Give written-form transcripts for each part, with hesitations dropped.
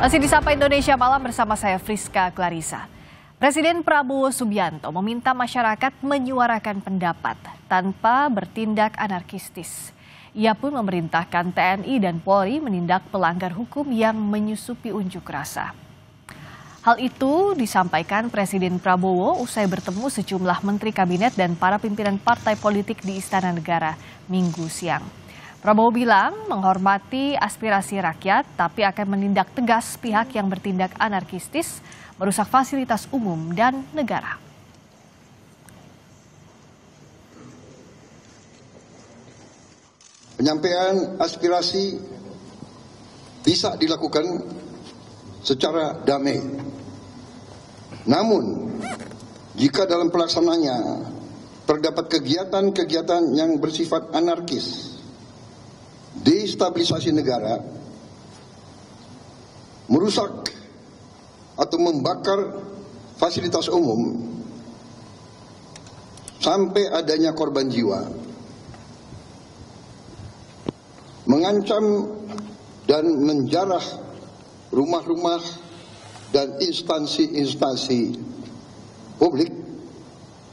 Masih di Sapa Indonesia Malam bersama saya Friska Clarissa. Presiden Prabowo Subianto meminta masyarakat menyuarakan pendapat tanpa bertindak anarkistis. Ia pun memerintahkan TNI dan Polri menindak pelanggar hukum yang menyusupi unjuk rasa. Hal itu disampaikan Presiden Prabowo usai bertemu sejumlah menteri kabinet dan para pimpinan partai politik di Istana Negara Minggu siang. Prabowo bilang menghormati aspirasi rakyat, tapi akan menindak tegas pihak yang bertindak anarkistis, merusak fasilitas umum dan negara. Penyampaian aspirasi bisa dilakukan secara damai. Namun, jika dalam pelaksanaannya terdapat kegiatan-kegiatan yang bersifat anarkis, destabilisasi negara, merusak atau membakar fasilitas umum, sampai adanya korban jiwa, mengancam dan menjarah rumah-rumah dan instansi-instansi publik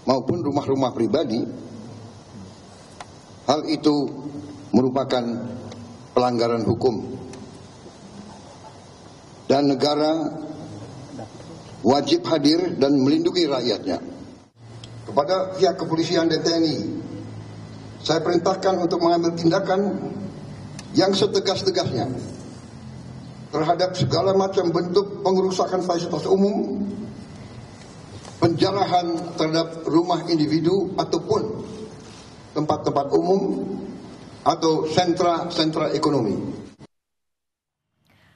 maupun rumah-rumah pribadi, hal itu merupakan pelanggaran hukum dan negara wajib hadir dan melindungi rakyatnya. Kepada pihak kepolisian dan TNI, saya perintahkan untuk mengambil tindakan yang setegas-tegasnya terhadap segala macam bentuk pengerusakan fasilitas umum, penjarahan terhadap rumah individu ataupun tempat-tempat umum atau sentra-sentra ekonomi.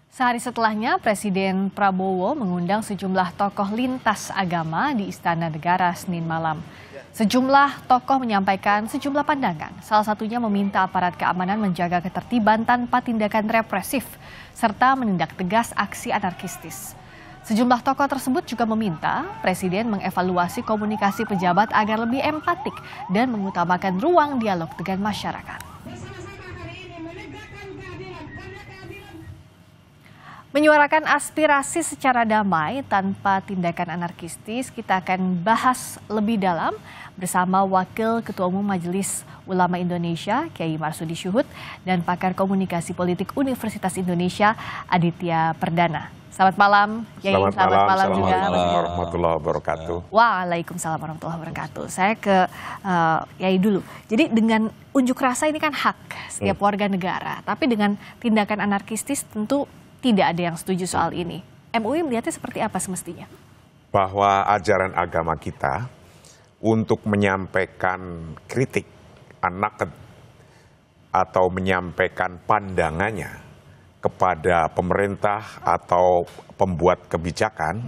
Sehari setelahnya, Presiden Prabowo mengundang sejumlah tokoh lintas agama di Istana Negara Senin malam. Sejumlah tokoh menyampaikan sejumlah pandangan, salah satunya meminta aparat keamanan menjaga ketertiban tanpa tindakan represif, serta menindak tegas aksi anarkistis. Sejumlah tokoh tersebut juga meminta Presiden mengevaluasi komunikasi pejabat agar lebih empatik dan mengutamakan ruang dialog dengan masyarakat. Menyuarakan aspirasi secara damai tanpa tindakan anarkistis, kita akan bahas lebih dalam bersama Wakil Ketua Umum Majelis Ulama Indonesia, Kiai Marsudi Syuhud, dan pakar komunikasi politik Universitas Indonesia, Aditya Perdana. Selamat malam, Kiai. Selamat malam juga. Assalamualaikum warahmatullahi wabarakatuh. Waalaikumsalam warahmatullahi wabarakatuh. Saya ke Kiai dulu. Jadi dengan unjuk rasa ini kan hak setiap warga negara, tapi dengan tindakan anarkistis tentu tidak ada yang setuju soal ini. MUI melihatnya seperti apa semestinya? Bahwa ajaran agama kita untuk menyampaikan kritik, an-naqd, atau menyampaikan pandangannya kepada pemerintah atau pembuat kebijakan,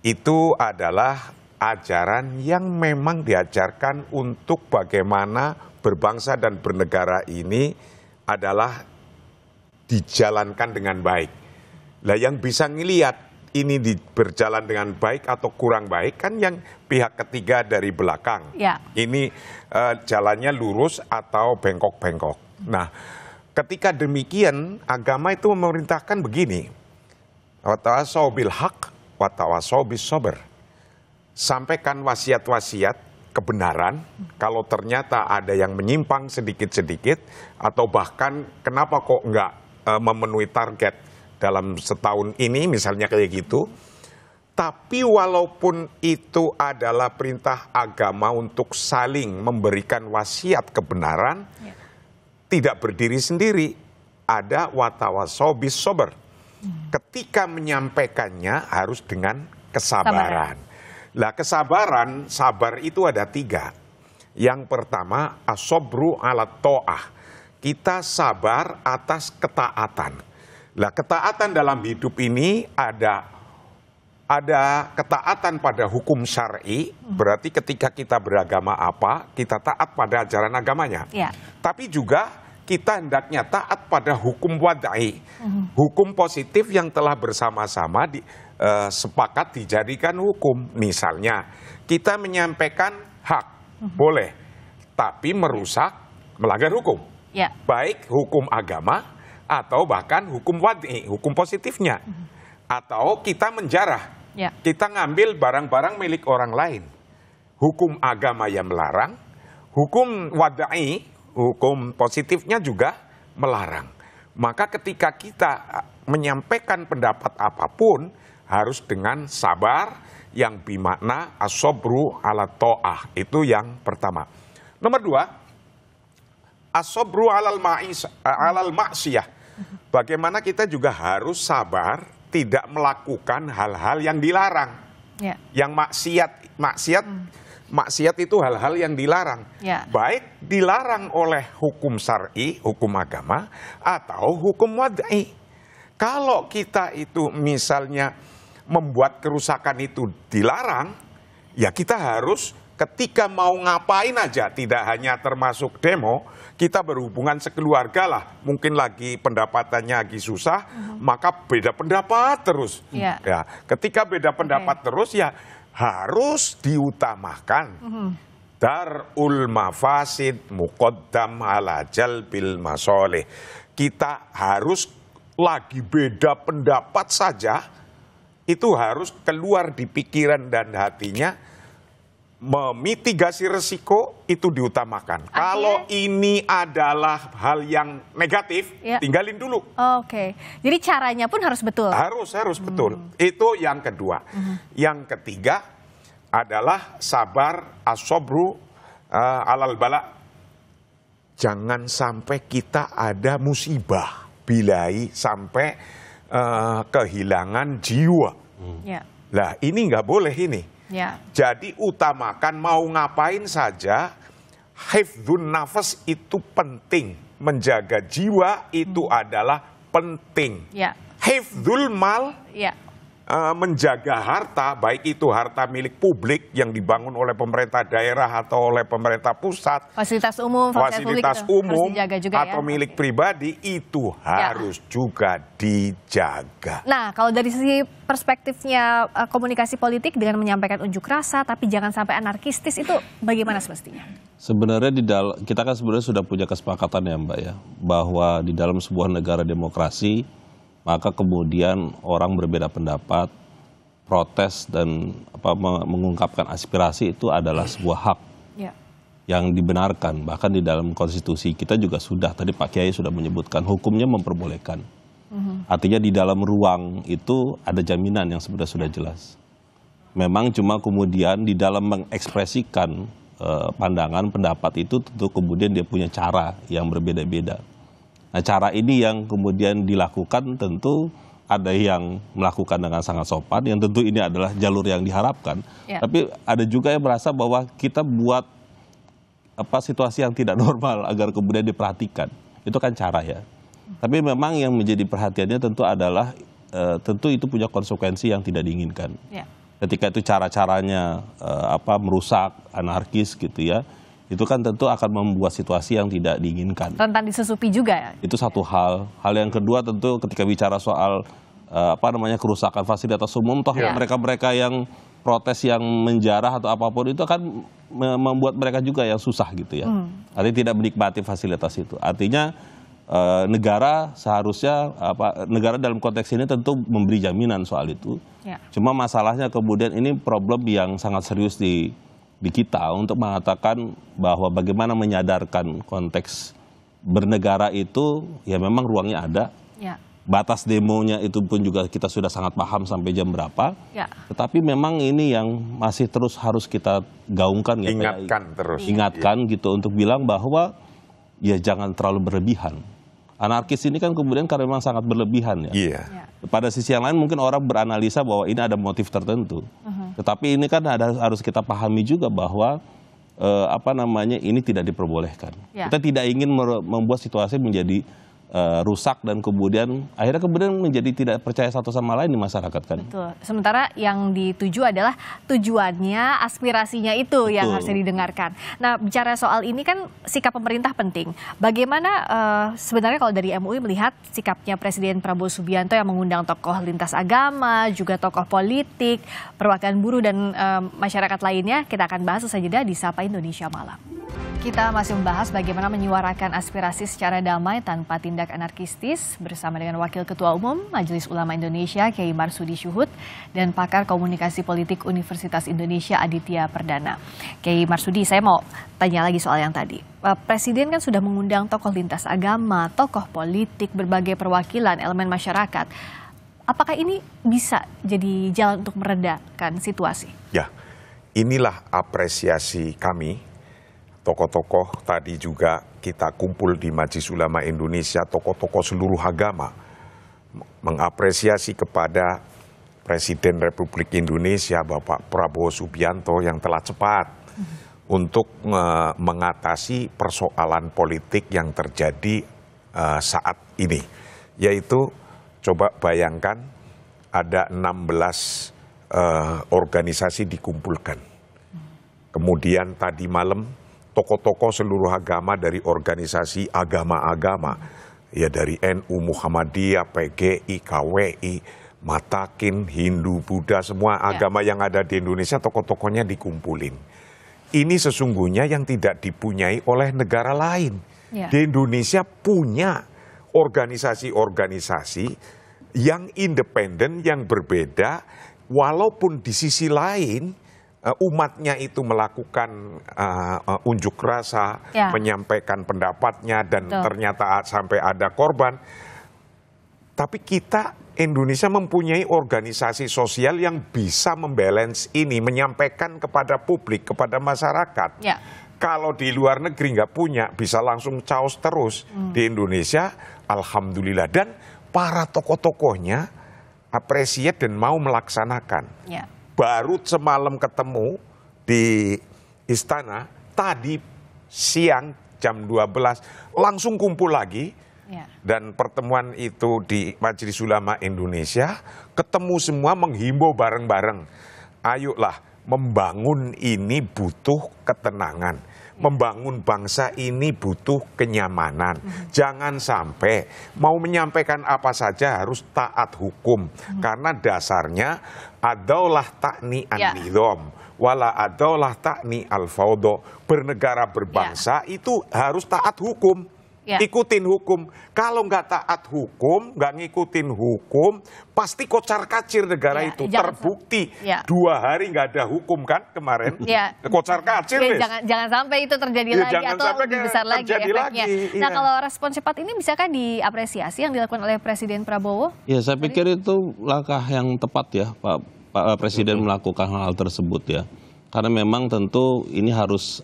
itu adalah ajaran yang memang diajarkan untuk bagaimana berbangsa dan bernegara ini adalah dijalankan dengan baik. Lah yang bisa ngelihat ini berjalan dengan baik atau kurang baik kan yang pihak ketiga dari belakang. Ya. Ini jalannya lurus atau bengkok-bengkok. Nah, ketika demikian agama itu memerintahkan begini. Wa tawassaw bil haq wa tawassaw bis sabr. Sampaikan wasiat-wasiat kebenaran, kalau ternyata ada yang menyimpang sedikit-sedikit atau bahkan kenapa kok enggak memenuhi target dalam setahun ini misalnya kayak gitu. Tapi walaupun itu adalah perintah agama untuk saling memberikan wasiat kebenaran, tidak berdiri sendiri, ada watawassaw bis sabr. Ketika menyampaikannya harus dengan kesabaran. Lah kesabaran, sabar itu ada 3. Yang pertama as-sabru ala ta'ah. Kita sabar atas ketaatan. Lah ketaatan dalam hidup ini ada ketaatan pada hukum syar'i, berarti ketika kita beragama apa, kita taat pada ajaran agamanya. Ya. Tapi juga kita hendaknya taat pada hukum wadai, hukum positif yang telah bersama-sama sepakat dijadikan hukum. Misalnya kita menyampaikan hak, boleh, tapi merusak, melanggar hukum. Ya. Baik hukum agama atau bahkan hukum wad'i, hukum positifnya. Atau kita menjarah, kita ngambil barang-barang milik orang lain. Hukum agama yang melarang, hukum wad'i, hukum positifnya juga melarang. Maka ketika kita menyampaikan pendapat apapun, harus dengan sabar yang bermakna as-sabru ala ta'ah. Itu yang pertama. Nomor 2, as-sabru alal maksiyah. Bagaimana kita juga harus sabar tidak melakukan hal-hal yang dilarang. Yang maksiat itu hal-hal yang dilarang. Baik dilarang oleh hukum syar'i, hukum agama, atau hukum wad'i. Kalau kita itu misalnya membuat kerusakan itu dilarang, ya kita harus ketika mau ngapain aja, tidak hanya termasuk demo, kita berhubungan sekeluarga lah, mungkin lagi pendapatannya lagi susah, maka beda pendapat terus. Ya, ketika beda pendapat terus ya harus diutamakan. Darul mafasid muqaddam ala jalbil masoleh. Kita harus lagi beda pendapat saja, itu harus keluar di pikiran dan hatinya, memitigasi resiko itu diutamakan. Kalau ini adalah hal yang negatif, tinggalin dulu. Jadi caranya pun harus betul. Harus betul. Itu yang kedua. Yang ketiga adalah sabar as-sabru alal bala. Jangan sampai kita ada musibah, bilai sampai kehilangan jiwa. Lah ini nggak boleh ini. Jadi utamakan mau ngapain saja, hifdzun nafas itu penting. Menjaga jiwa itu adalah penting. Hifdzul mal, menjaga harta, baik itu harta milik publik yang dibangun oleh pemerintah daerah atau oleh pemerintah pusat, fasilitas umum atau milik pribadi, itu harus juga dijaga. Nah, kalau dari sisi perspektifnya komunikasi politik dengan menyampaikan unjuk rasa, tapi jangan sampai anarkistis, itu bagaimana semestinya? Sebenarnya kita kan sebenarnya sudah punya kesepakatan ya Mbak ya, bahwa di dalam sebuah negara demokrasi, maka kemudian orang berbeda pendapat, protes dan mengungkapkan aspirasi itu adalah sebuah hak yang dibenarkan. Bahkan di dalam konstitusi kita juga sudah, tadi Pak Kiai sudah menyebutkan, hukumnya memperbolehkan. Artinya di dalam ruang itu ada jaminan yang sebenarnya sudah jelas. Memang cuma kemudian di dalam mengekspresikan pandangan, pendapat itu tentu kemudian dia punya cara yang berbeda-beda. Nah, cara ini yang kemudian dilakukan tentu ada yang melakukan dengan sangat sopan, yang tentu ini adalah jalur yang diharapkan. Tapi ada juga yang merasa bahwa kita buat situasi yang tidak normal agar kemudian diperhatikan. Itu kan cara ya. Tapi memang yang menjadi perhatiannya tentu adalah tentu itu punya konsekuensi yang tidak diinginkan. Ketika itu cara-caranya merusak, anarkis gitu ya. Itu kan tentu akan membuat situasi yang tidak diinginkan. Rentan disesupi juga ya? Itu satu hal. Hal yang kedua tentu ketika bicara soal kerusakan fasilitas umum, toh mereka-mereka yang protes, yang menjarah atau apapun itu akan membuat mereka juga yang susah gitu ya. Artinya tidak menikmati fasilitas itu. Artinya negara seharusnya, negara dalam konteks ini tentu memberi jaminan soal itu. Cuma masalahnya kemudian ini problem yang sangat serius di kita untuk mengatakan bahwa bagaimana menyadarkan konteks bernegara itu ya memang ruangnya ada. Batas demonya itu pun juga kita sudah sangat paham sampai jam berapa. Tetapi memang ini yang masih terus harus kita gaungkan ya. Ingatkan gitu untuk bilang bahwa ya jangan terlalu berlebihan. Anarkis ini kan kemudian karena memang sangat berlebihan ya. Pada sisi yang lain mungkin orang beranalisa bahwa ini ada motif tertentu. Tetapi ini kan harus kita pahami juga bahwa ini tidak diperbolehkan. Kita tidak ingin membuat situasi menjadi rusak dan kemudian akhirnya menjadi tidak percaya satu sama lain di masyarakat kan. Betul. Sementara yang dituju adalah tujuannya, aspirasinya itu yang harus didengarkan. Nah, bicara soal ini kan sikap pemerintah penting. Bagaimana sebenarnya kalau dari MUI melihat sikapnya Presiden Prabowo Subianto yang mengundang tokoh lintas agama, juga tokoh politik, perwakilan buruh dan masyarakat lainnya, kita akan bahas usai jeda di Sapa Indonesia Malam. Kita masih membahas bagaimana menyuarakan aspirasi secara damai tanpa tindak anarkistis bersama dengan Wakil Ketua Umum Majelis Ulama Indonesia Kiai Marsudi Syuhud dan pakar komunikasi politik Universitas Indonesia Aditya Perdana. Kiai Marsudi, saya mau tanya lagi soal yang tadi. Presiden kan sudah mengundang tokoh lintas agama, tokoh politik, berbagai perwakilan elemen masyarakat. Apakah ini bisa jadi jalan untuk meredakan situasi? Ya, inilah apresiasi kami. Tokoh-tokoh tadi juga kita kumpul di Majelis Ulama Indonesia, tokoh-tokoh seluruh agama mengapresiasi kepada Presiden Republik Indonesia Bapak Prabowo Subianto yang telah cepat untuk mengatasi persoalan politik yang terjadi saat ini. Yaitu coba bayangkan ada 16 organisasi dikumpulkan. Kemudian tadi malam tokoh-tokoh seluruh agama dari organisasi agama-agama, ya dari NU, Muhammadiyah, PGI, KWI, Matakin, Hindu, Buddha, semua agama yang ada di Indonesia tokoh-tokohnya dikumpulin. Ini sesungguhnya yang tidak dipunyai oleh negara lain. Di Indonesia punya organisasi-organisasi yang independen, yang berbeda, walaupun di sisi lain umatnya itu melakukan unjuk rasa, menyampaikan pendapatnya dan ternyata sampai ada korban. Tapi kita Indonesia mempunyai organisasi sosial yang bisa membalance ini, menyampaikan kepada publik, kepada masyarakat. Kalau di luar negeri nggak punya, bisa langsung caos terus. Di Indonesia, alhamdulillah. Dan para tokoh-tokohnya appreciate dan mau melaksanakan. Baru semalam ketemu di istana, tadi siang jam 12 langsung kumpul lagi. Dan pertemuan itu di Majelis Ulama Indonesia, ketemu semua menghimbau bareng-bareng. Ayolah, membangun ini butuh ketenangan. Membangun bangsa ini butuh kenyamanan. Jangan sampai mau menyampaikan apa saja harus taat hukum. Karena dasarnya adaulah takni an-nidham, wala adaulah takni al-fawdo. Bernegara berbangsa itu harus taat hukum. Ikutin hukum. Kalau nggak taat hukum, nggak ngikutin hukum, pasti kocar-kacir negara itu. Terbukti 2 hari nggak ada hukum kan kemarin. Kocar-kacir. Jangan sampai itu terjadi lagi atau lebih besar lagi efeknya. Nah, kalau respon cepat ini bisakah diapresiasi yang dilakukan oleh Presiden Prabowo? Ya, saya pikir itu langkah yang tepat ya, Pak Presiden melakukan hal tersebut ya. Karena memang tentu ini harus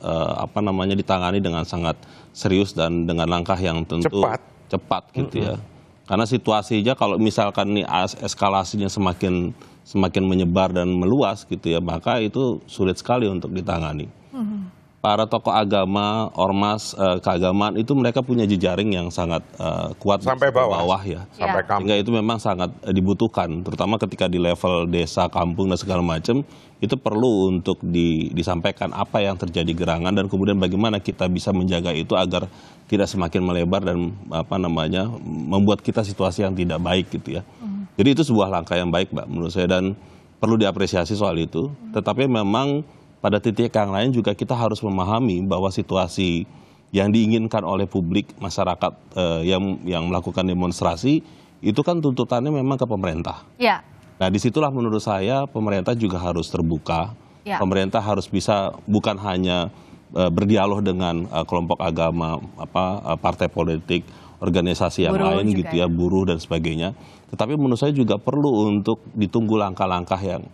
ditangani dengan sangat serius dan dengan langkah yang tentu cepat gitu ya. Karena situasinya kalau misalkan ini eskalasinya semakin menyebar dan meluas gitu ya, maka itu sulit sekali untuk ditangani. Para tokoh agama, ormas keagamaan itu mereka punya jejaring yang sangat kuat sampai bawah ya. Sehingga itu memang sangat dibutuhkan, terutama ketika di level desa, kampung dan segala macam, itu perlu untuk disampaikan apa yang terjadi gerangan dan kemudian bagaimana kita bisa menjaga itu agar tidak semakin melebar dan membuat kita situasi yang tidak baik gitu ya. Jadi itu sebuah langkah yang baik, Mbak, menurut saya, dan perlu diapresiasi soal itu. Tetapi memang pada titik yang lain juga kita harus memahami bahwa situasi yang diinginkan oleh publik, masyarakat yang melakukan demonstrasi, itu kan tuntutannya memang ke pemerintah. Nah, disitulah menurut saya pemerintah juga harus terbuka. Pemerintah harus bisa bukan hanya berdialog dengan kelompok agama, partai politik, organisasi yang lain gitu ya, buruh dan sebagainya. Tetapi menurut saya juga perlu untuk ditunggu langkah-langkah yang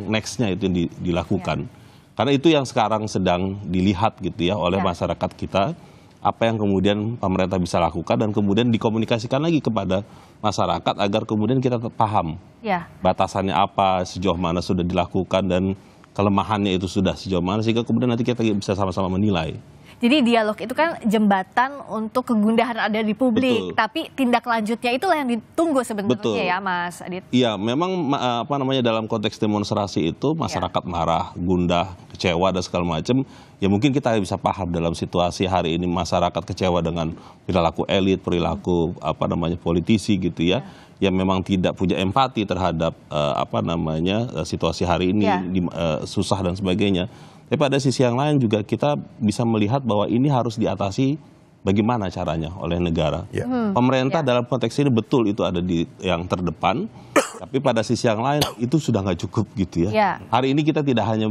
next-nya itu dilakukan. Karena itu yang sekarang sedang dilihat gitu ya oleh masyarakat kita, apa yang kemudian pemerintah bisa lakukan dan kemudian dikomunikasikan lagi kepada masyarakat agar kemudian kita paham batasannya apa, sejauh mana sudah dilakukan dan kelemahannya itu sudah sejauh mana, sehingga kemudian nanti kita bisa sama-sama menilai. Jadi dialog itu kan jembatan untuk kegundahan ada di publik, tapi tindak lanjutnya itulah yang ditunggu sebenarnya ya, Mas Adit. Iya, memang dalam konteks demonstrasi itu masyarakat marah, gundah, kecewa dan segala macam. Ya mungkin kita bisa paham dalam situasi hari ini masyarakat kecewa dengan perilaku elit, perilaku politisi gitu ya, yang memang tidak punya empati terhadap situasi hari ini susah dan sebagainya. Tapi pada sisi yang lain juga kita bisa melihat bahwa ini harus diatasi bagaimana caranya oleh negara. Ya. Pemerintah dalam konteks ini betul itu ada di yang terdepan, tapi pada sisi yang lain itu sudah nggak cukup gitu ya. Ya. Hari ini kita tidak hanya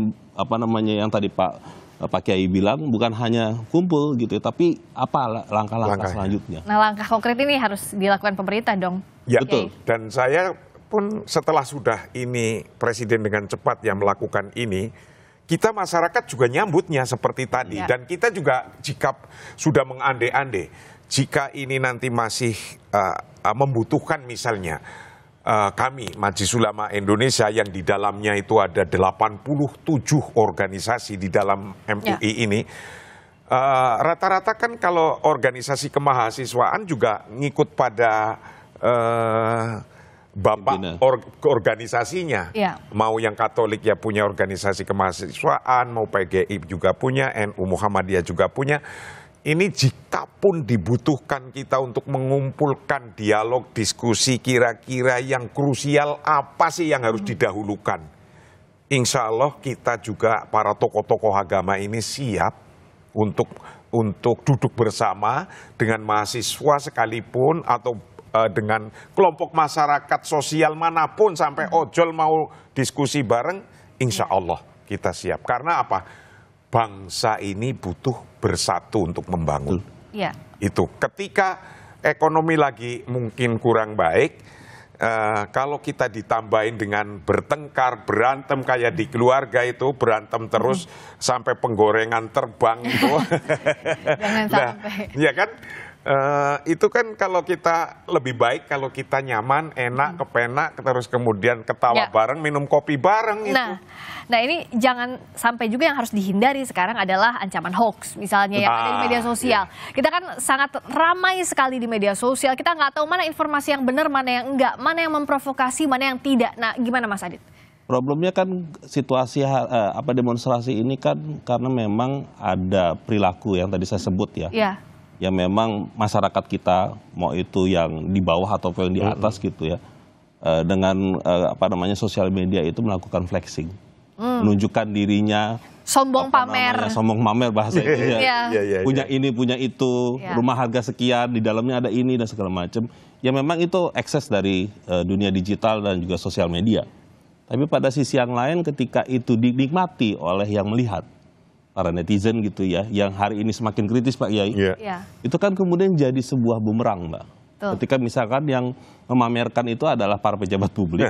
yang tadi Pak Kiai bilang, bukan hanya kumpul gitu, tapi apa langkah-langkah selanjutnya. Nah, langkah konkret ini harus dilakukan pemerintah dong. Ya, betul. Dan saya pun setelah sudah ini Presiden dengan cepat yang melakukan ini, kita masyarakat juga nyambutnya seperti tadi. Ya. Dan kita juga jika sudah mengandai-andai, jika ini nanti masih membutuhkan misalnya kami Majelis Ulama Indonesia yang di dalamnya itu ada 87 organisasi di dalam MUI ini, rata-rata kan kalau organisasi kemahasiswaan juga ngikut pada bapak organisasinya. Ya. Mau yang Katolik ya punya organisasi kemahasiswaan, mau PGI juga punya, NU Muhammadiyah juga punya. Ini jika pun dibutuhkan kita untuk mengumpulkan dialog, diskusi kira-kira yang krusial apa sih yang harus didahulukan. Insya Allah kita juga para tokoh-tokoh agama ini siap untuk duduk bersama dengan mahasiswa sekalipun atau dengan kelompok masyarakat sosial manapun sampai ojol mau diskusi bareng, insya Allah kita siap. Karena apa? Bangsa ini butuh bersatu untuk membangun. Ya. Itu ketika ekonomi lagi mungkin kurang baik, kalau kita ditambahin dengan bertengkar, berantem kayak di keluarga itu, berantem terus sampai penggorengan terbang itu. Jangan sampai. Ya kan? Itu kan kalau kita lebih baik kalau kita nyaman, enak, kepenak, terus kemudian ketawa bareng, minum kopi bareng itu. Nah ini jangan sampai juga yang harus dihindari sekarang adalah ancaman hoax misalnya yang ada di media sosial. Kita kan sangat ramai sekali di media sosial, kita nggak tahu mana informasi yang benar, mana yang enggak, mana yang memprovokasi, mana yang tidak. Nah gimana Mas Adit? Problemnya kan situasi demonstrasi ini kan karena memang ada perilaku yang tadi saya sebut ya. Iya. Yang memang masyarakat kita, mau itu yang di bawah ataupun yang di atas gitu ya, dengan sosial media itu melakukan flexing, menunjukkan dirinya, sombong pamer, sombong pamer bahasa itu ya, punya ini punya itu, rumah harga sekian, di dalamnya ada ini dan segala macam. Ya memang itu ekses dari dunia digital dan juga sosial media. Tapi pada sisi yang lain ketika itu dinikmati oleh yang melihat, para netizen gitu ya, yang hari ini semakin kritis Pak Yai, itu kan kemudian jadi sebuah bumerang Mbak. Ketika misalkan yang memamerkan itu adalah para pejabat publik,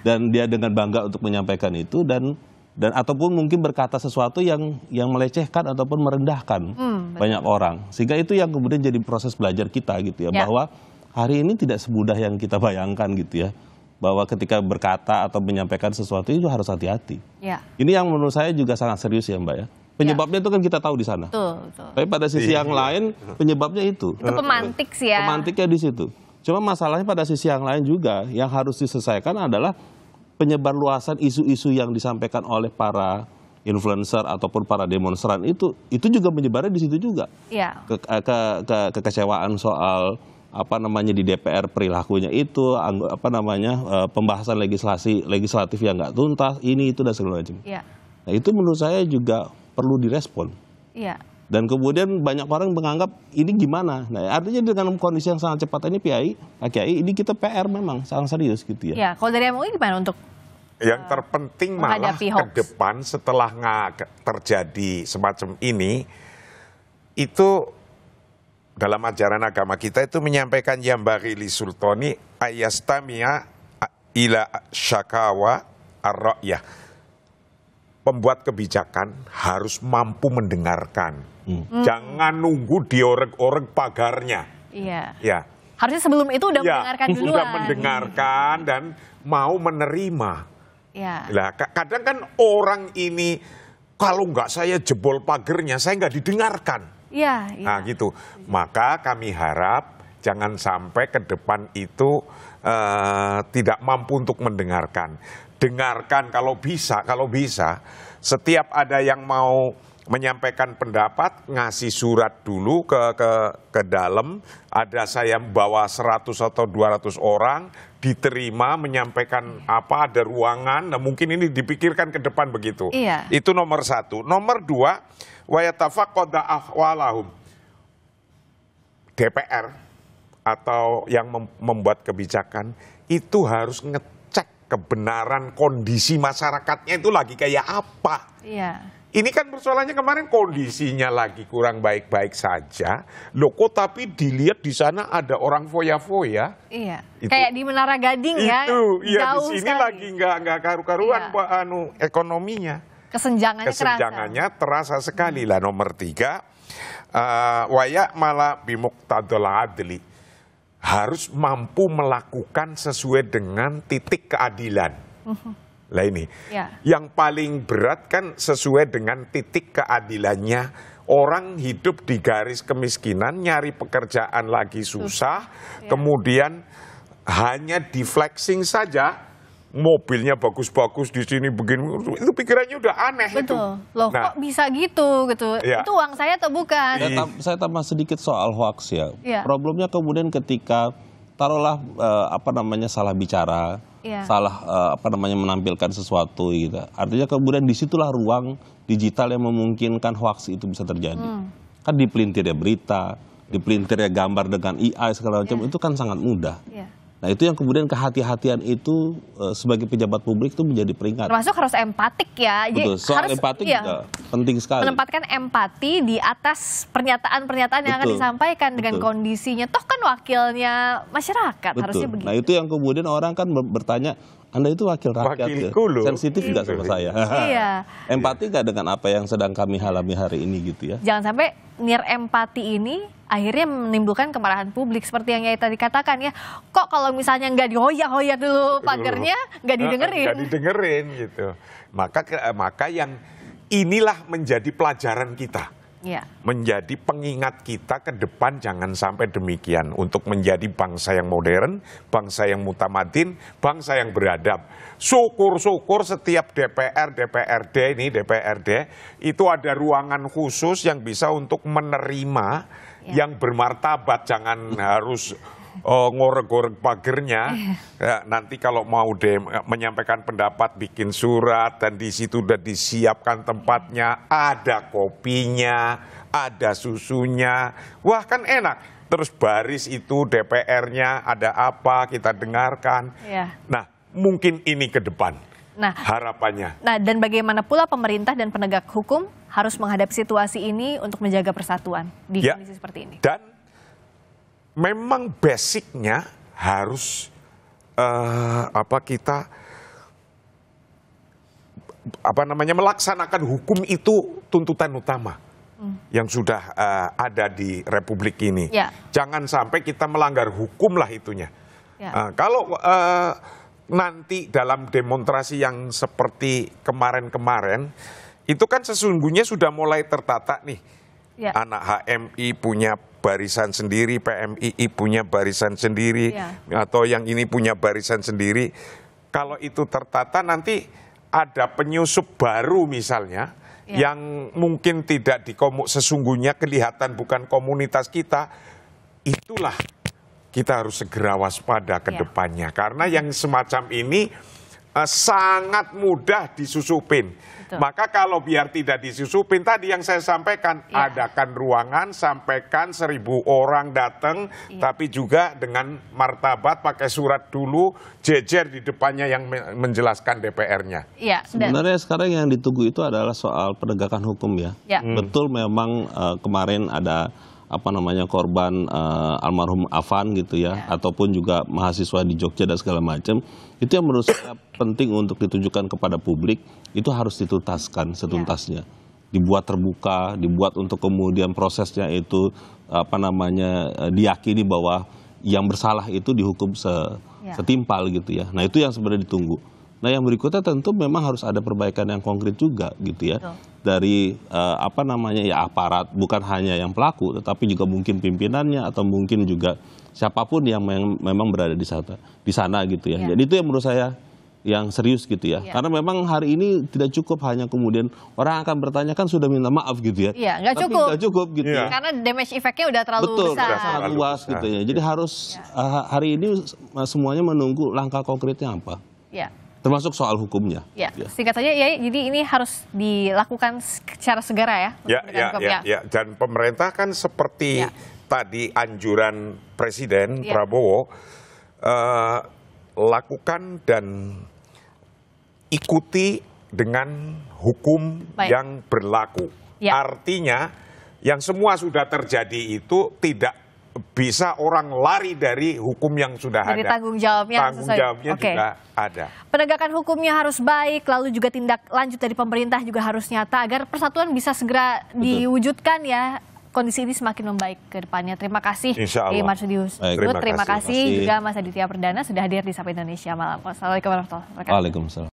dan dia dengan bangga untuk menyampaikan itu dan ataupun mungkin berkata sesuatu yang melecehkan ataupun merendahkan banyak orang, sehingga itu yang kemudian jadi proses belajar kita gitu ya, bahwa hari ini tidak semudah yang kita bayangkan gitu ya, bahwa ketika berkata atau menyampaikan sesuatu itu harus hati-hati. Ini yang menurut saya juga sangat serius ya Mbak ya. Penyebabnya itu kan kita tahu di sana. Betul. Tapi pada sisi yang lain penyebabnya itu. Itu pemantik sih ya. Pemantiknya di situ. Cuma masalahnya pada sisi yang lain juga yang harus diselesaikan adalah penyebar luasan isu-isu yang disampaikan oleh para influencer ataupun para demonstran itu juga menyebarnya di situ juga. Kekecewaan soal di DPR perilakunya itu, pembahasan legislatif yang nggak tuntas, ini itu dan segala macam. Nah itu menurut saya juga perlu direspon. Dan kemudian banyak orang menganggap ini gimana. Nah artinya dengan kondisi yang sangat cepat ini Pak Kiai, ini kita PR memang sangat serius gitu ya. Kalau dari MUI gimana untuk yang terpenting malah ke depan setelah terjadi semacam ini, itu dalam ajaran agama kita itu menyampaikan yambari li sultani ayastamia ila syakawa ar-ra'yah. Pembuat kebijakan harus mampu mendengarkan. Jangan nunggu diorek-orek pagarnya. Harusnya sebelum itu udah mendengarkan duluan. Sudah mendengarkan dan mau menerima. Lah, kadang kan orang ini kalau nggak saya jebol pagernya, saya nggak didengarkan. Nah gitu. Maka kami harap jangan sampai ke depan itu tidak mampu untuk mendengarkan. Dengarkan kalau bisa setiap ada yang mau menyampaikan pendapat, ngasih surat dulu ke dalam, ada saya bawa 100 atau 200 orang, diterima, menyampaikan apa, ada ruangan, nah mungkin ini dipikirkan ke depan begitu. Iya. Itu nomor 1. Nomor 2, wa yatafaqada ahwalahum. DPR atau yang membuat kebijakan itu harus ngecek kebenaran kondisi masyarakatnya itu lagi kayak apa. Iya. Ini kan persoalannya kemarin kondisinya lagi kurang baik-baik saja. Loh kok tapi dilihat di sana ada orang foya-foya. Iya. Itu. Kayak di Menara Gading ya. Itu, iya di jauh sini sekali. lagi nggak karu-karuan Iya. ekonominya. Kesenjangannya terasa sekali lah. Nomor 3, waya malah bimuqtadul adli. Harus mampu melakukan sesuai dengan titik keadilan. Lah ini, Ya. yang paling berat kan sesuai dengan titik keadilannya. Orang hidup di garis kemiskinan, nyari pekerjaan lagi susah, Ya. kemudian hanya di flexing saja, mobilnya bagus-bagus di sini begini, itu pikirannya udah aneh. Betul. Itu. Loh Nah, kok bisa gitu gitu. Iya. Itu uang saya atau bukan? Saya tambah sedikit soal hoax ya. Iya. Problemnya kemudian ketika taruhlah salah bicara, Iya. salah menampilkan sesuatu gitu. Artinya kemudian disitulah ruang digital yang memungkinkan hoax itu bisa terjadi. Kan dipelintirnya berita, dipelintirnya gambar dengan AI segala macam, itu kan sangat mudah. Iya. Nah itu yang kemudian kehati-hatian itu sebagai pejabat publik itu menjadi peringatan. Termasuk harus empatik ya. Jadi Betul, soal harus, empatik iya, juga penting sekali. menempatkan empati di atas pernyataan-pernyataan yang akan Betul. disampaikan dengan Betul. kondisinya. Toh kan wakilnya masyarakat, harusnya begitu. Nah itu yang kemudian orang kan bertanya, Anda itu wakil rakyat ya? Wakilku loh. Sensitif nggak sama saya? Iya. Empati nggak dengan apa yang sedang kami alami hari ini gitu ya? Jangan sampai nir empati ini akhirnya menimbulkan kemarahan publik seperti yang Yai tadi katakan ya. Kok kalau misalnya nggak dihoyak-hoyak dulu pagernya, nggak didengerin. Nggak didengerin gitu. Maka yang inilah menjadi pelajaran kita. Iya. Menjadi pengingat kita ke depan jangan sampai demikian. Untuk menjadi bangsa yang modern, bangsa yang mutamadin, bangsa yang beradab. Syukur-syukur setiap DPRD itu ada ruangan khusus yang bisa untuk menerima yang bermartabat. Jangan harus ngorek-ngorek pagernya. Ya, nanti kalau mau menyampaikan pendapat bikin surat dan di situ udah disiapkan tempatnya, ada kopinya, ada susunya. Wah kan enak. Terus baris itu DPR-nya ada apa kita dengarkan. Iya. Nah mungkin ini ke depan Nah, harapannya. Nah, dan bagaimana pula pemerintah dan penegak hukum harus menghadapi situasi ini untuk menjaga persatuan di Ya. kondisi seperti ini. Dan memang basicnya harus kita melaksanakan hukum itu tuntutan utama yang sudah ada di Republik ini. Ya. Jangan sampai kita melanggar hukum lah itunya. Ya. Kalau nanti dalam demonstrasi yang seperti kemarin-kemarin itu kan sesungguhnya sudah mulai tertata nih. Ya. Anak HMI punya barisan sendiri, PMII punya barisan sendiri, Ya. atau yang ini punya barisan sendiri. Kalau itu tertata nanti ada penyusup baru misalnya, Ya. yang mungkin tidak sesungguhnya kelihatan bukan komunitas kita, itulah kita harus segera waspada ke Ya. depannya. Karena yang semacam ini sangat mudah disusupin. Betul. Maka kalau biar tidak disusupin, tadi yang saya sampaikan, Ya. adakan ruangan, sampaikan 1000 orang datang, Ya. tapi juga dengan martabat, pakai surat dulu, jejer di depannya yang menjelaskan DPR-nya. Iya. Dan, Sebenarnya sekarang yang ditunggu itu adalah soal penegakan hukum ya. Ya. Betul memang kemarin ada korban almarhum Afan gitu ya, ataupun juga mahasiswa di Jogja dan segala macam. Itu yang menurut saya penting untuk ditujukan kepada publik, itu harus dituntaskan setuntasnya. Dibuat terbuka, dibuat untuk kemudian prosesnya itu diyakini bahwa yang bersalah itu dihukum setimpal gitu ya. Nah, itu yang sebenarnya ditunggu. Nah, yang berikutnya tentu memang harus ada perbaikan yang konkret juga gitu ya. Betul. Dari aparat, bukan hanya yang pelaku tetapi juga mungkin pimpinannya atau mungkin juga siapapun yang memang berada di sana gitu ya. Ya. Jadi itu yang menurut saya yang serius gitu ya. Karena memang hari ini tidak cukup hanya kemudian orang akan bertanya kan sudah minta maaf gitu ya. Iya, nggak Tapi cukup. nggak cukup gitu ya. Karena damage effect-nya udah terlalu Betul, besar. sudah sangat luas gitu ya. Jadi harus hari ini semuanya menunggu langkah konkretnya apa. Ya. Termasuk soal hukumnya. Ya, singkat saja ya, jadi ini harus dilakukan secara segera ya. Ya. Dan pemerintah kan seperti tadi anjuran Presiden Prabowo, lakukan dan ikuti dengan hukum yang berlaku. Artinya yang semua sudah terjadi itu tidak bisa orang lari dari hukum yang sudah Dari ada. tanggung jawabnya juga ada. Penegakan hukumnya harus baik, lalu juga tindak lanjut dari pemerintah juga harus nyata agar persatuan bisa segera diwujudkan ya. Kondisi ini semakin membaik ke depannya. Terima kasih Marsudius. Terima kasih juga Mas Aditya Perdana sudah hadir di Sapa Indonesia Malam. Wassalamualaikum warahmatullahi wabarakatuh. Waalaikumsalam.